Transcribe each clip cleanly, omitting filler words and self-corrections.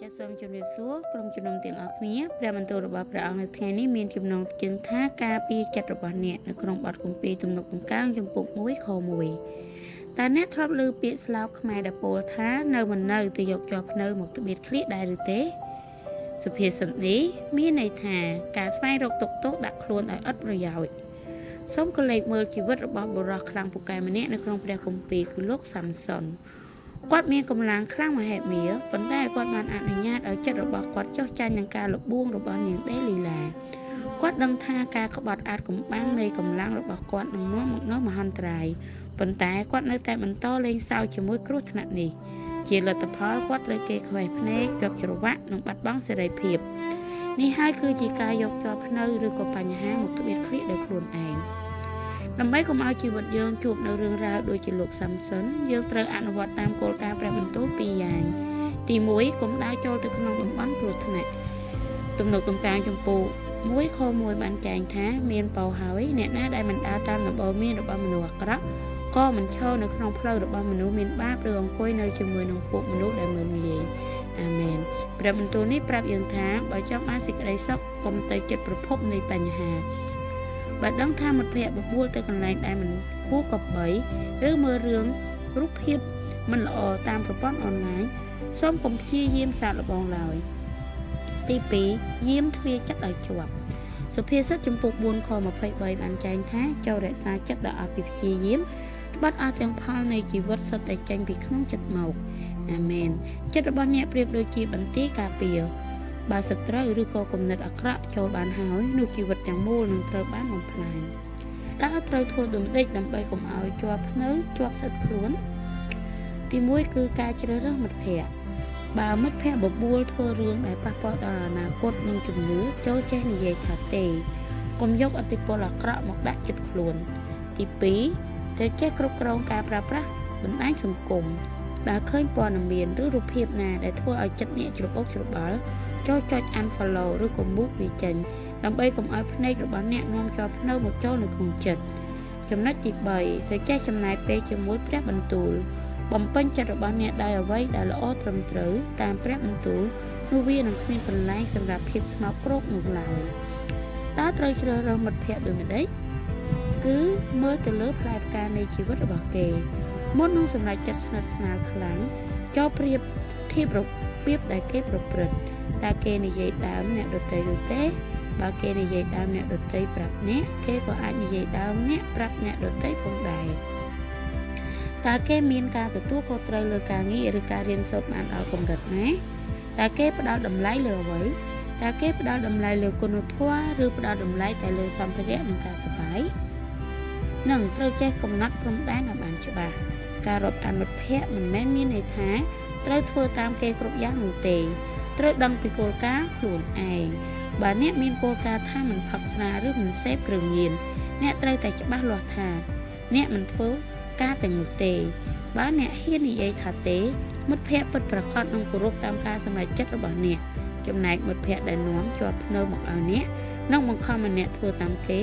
ចាសសូមជម្រាបសួរក្រុមជំនុំទាំងអស់គ្នាព្រះបន្ទូលរបស់ព្រះអង្គនៅថ្ងៃនេះមានចំណងជើងថាការពារចិត្តរបស់អ្នកនៅក្នុងបទគម្ពីរទំនុកបង្កើងចំពុក1ខ1តើអ្នកធ្លាប់ឮពាក្យស្លោកខ្មែរដែលពោលថានៅមិននៅទៅយកជាប់ភ្នៅមកត្បៀតឃ្លៀកដែរឬទេសុភាសិតនេះមានន័យថាការស្វែងរកទុកទោសដាក់ខ្លួនឲ្យឥតប្រយោជន៍សូមកលេចមើលជីវិតរបស់បុរសខ្លាំងពូកែម្នាក់នៅក្នុងព្រះគម្ពីរគឺលោកសាំសុនគាត់មានកម្លាំងខ្លាំងមហិមាប៉ុន្តែគាត់បានអនុញ្ញាតឲ្យចិត្តរបស់គាត់ចុះចាញ់នឹងការលបួងរបស់នាងដេលីឡាគាត់ដឹងថាការក្បត់អាចកំបាំងនៃកម្លាំងរបស់គាត់នឹងនាំមកនូវមហន្តរាយប៉ុន្តែគាត់នៅតែបន្តលេងសើចជាមួយគ្រោះថ្នាក់នេះជាលទ្ធផលគាត់ត្រូវគេខ្វេះភ្នែកជាប់ច្រវាក់និងបាត់បង់សេរីភាពនេះហើយគឺជាការយកជាប់ភ្នៅឬក៏បញ្ហាមកត្បៀតឃ្លៀកដោយខ្លួនឯងដើម្បីកុំឲ្យជីវិតយើងជួបនៅរឿងរ៉ាវដូចជាលោកសាំសុនយើងត្រូវអនុវត្តតាមគោលការណ៍ព្រះបន្ទូល2យ៉ាងទី1កុំដើរចូលទៅក្នុងតំបន់គ្រោះថ្នាក់ទំនុកទំកាងចំពោះ1ខ1បានចែងថាមានពោហើយអ្នកណាដែលមិនដើរតាមដំបូន្មានរបស់មនុស្សអាក្រក់ក៏មិនឈរនៅក្នុងផ្លូវរបស់មនុស្សមានបាបឬអង្គុយនៅជាមួយនឹងពួកមនុស្សដែលមើលងាយអាមែនព្រះបន្ទូលនេះប្រាប់យើងថាបើចង់បានសេចក្តីសុខកុំទៅចិត្តប្រភពនៃបញ្ហាបើដឹងថាមិត្តភ័ក្តិបបួលទៅកន្លែងដែលមិនគួរកប់បីឬមើលរឿងរូបភាពមិនល្អតាមប្រព័ន្ធអនឡាញសូមកុំព្យាយាមសាកល្បងឡើយទី2យាមទ្វារចិត្តឲ្យជាប់សុភាសិតចំពុក4ខ23បានចែងថាចូលរក្សាចិត្តដល់អភិព្យាយាមត្បិតឲ្យទាំងផលនៃជីវិតសុទ្ធតែចេញពីក្នុងចិត្តមកអាមែនចិត្តរបស់អ្នកប្រៀបដូចជាបន្ទាយការពារបើសត្រូវឬក៏គំនិតអាក្រក់ចូលបានហើយនោះជីវិតទាំងមូលនឹងត្រូវបានបំផ្លាញតើត្រូវធ្វើដូចម្តេចដើម្បីកុំឲ្យជាប់ភ្នៅជាប់សិតខ្លួនទី1គឺការជ្រើសរើសមិត្តភ័ក្តិបើមិត្តភ័ក្តិបបួលធ្វើរឿងដែលប៉ះពាល់ដល់អនាគតនិងជំនឿចូលចេះនិយាយថាទេកុំយកឥទ្ធិពលអាក្រក់មកដាក់ចិត្តខ្លួនទី2ត្រូវចេះគ្រប់គ្រងការប្រើប្រាស់បណ្ដាញសង្គមបើឃើញព័ត៌មានឬរូបភាពណាដែលធ្វើឲ្យចិត្តអ្នកច្របូកច្របល់ចូលចុច unfollow ឬក៏ move វាចេញដើម្បីកុំឲ្យភ្នែករបស់អ្នកនាំជាប់ភ្នៅមកចូលនៅក្នុងចិត្តចំណុចទី3ត្រូវចេះចំណាយពេលជាមួយព្រះបន្ទូលបំពេញចិត្តរបស់អ្នកដោយអ្វីដែលល្អត្រឹមត្រូវតាមព្រះបន្ទូលនោះវានឹងគ្មានកន្លែងសម្រាប់ភាពស្មោកគ្រោកនោះឡើយតើត្រូវជ្រើសរើសមិត្តភ័ក្តិដូចម្តេចគឺមើលទៅលើផ្លែផ្កានៃជីវិតរបស់គេមុននឹងសម្រេចចិត្តស្និទ្ធស្នាលខ្លាំងចូលប្រៀបធៀបរបៀបដែលគេប្រព្រឹត្តតើគេនិយាយដើមអ្នកដទៃឬទេបើគេនិយាយដើមអ្នកដទៃប្រាប់អ្នកគេក៏អាចនិយាយដើមអ្នកប្រាប់អ្នកដទៃផងដែរតើគេមានការទទួលខុសត្រូវលើការងារឬការរៀនសូត្របានដល់កម្រិតណាតើគេផ្ដល់តម្លៃលើអ្វីតើគេផ្ដល់តម្លៃលើគុណធម៌ឬផ្ដល់តម្លៃតែលើសម្ភារៈនិងការសប្បាយនឹងត្រូវចេះកំណត់ព្រំដែនឲ្យបានច្បាស់ការរាប់អានមិត្តភ័ក្តិមិនមែនមានន័យថាត្រូវធ្វើតាមគេគ្រប់យ៉ាងនោះទេត្រូវដឹងពីគោលការណ៍ខ្លួនឯងបើអ្នកមានគោលការណ៍ថាមិនផឹកស្រាឬមិនសេពគ្រឿងញៀនអ្នកត្រូវតែច្បាស់លាស់ថាអ្នកមិនធ្វើការទាំងនោះទេបើអ្នកហ៊ាននិយាយថាទេមិត្តភ័ក្តិពិតប្រាកដនឹងគោរពតាមការសម្រេចចិត្តរបស់អ្នកចំណែកមិត្តភ័ក្តិដែលនាំជាប់ភ្នៅមកឲ្យអ្នកនិងបង្ខំឲ្យអ្នកធ្វើតាមគេ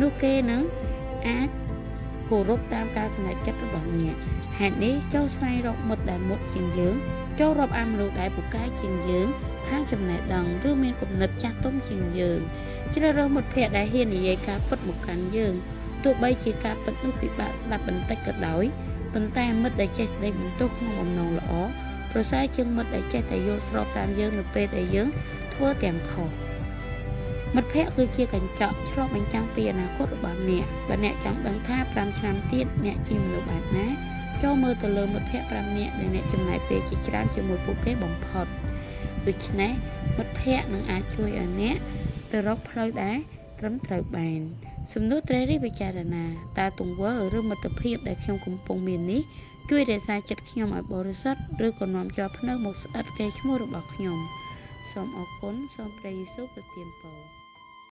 នោះគេនឹងអាចគោរពតាមការសម្រេចចិត្តរបស់អ្នកហេតុនេះចូលស្វែងរកមិត្តដែលមុតជាងយើងចូលរាប់អានមនុស្សដែលពូកែជាងយើងខាងចំណេះដឹងឬមានគំនិតចាស់ទុំជាងយើងជ្រើសរើសមិត្តភ័ក្តិដែលហ៊ាននិយាយការពិតមកកាន់យើងទោះបីជាការពិតនោះពិបាកស្ដាប់បន្តិចក៏ដោយប៉ុន្តែមិត្តដែលចេះស្ដីបន្ទោសក្នុងអំណងល្អប្រសើរជាងមិត្តដែលចេះតែយល់ស្របតាមយើងនៅពេលដែលយើងធ្វើទាំងខុសមិត្តភ័ក្តិគឺជាកញ្ចក់ឆ្លុះបញ្ចាំងពីអនាគតរបស់អ្នកបើអ្នកចង់ដឹងថា5ឆ្នាំទៀតអ្នកជាមនុស្សបែបណាចូលមើលទៅលើមិត្តភ័ក្តិ5នាក់ដែលអ្នកចំណាយពេលជាច្រើនជាមួយពួកគេបំផុតដូច្នេះមិត្តភ័ក្តិនឹងអាចជួយឲ្យអ្នកទៅរកផ្លូវដែលត្រឹមត្រូវបានសំណួរត្រេះរិះពិចារណាតើទង្វើឬមិត្តភាពដែលខ្ញុំកំពុងមាននេះជួយរក្សាចិត្តខ្ញុំឲ្យបរិសុទ្ធឬក៏នាំជាប់ភ្នៅមកស្អិតកេរ្តិ៍ឈ្មោះរបស់ខ្ញុំសូមអរគុណសូមព្រះយេស៊ូវប្រទានពរ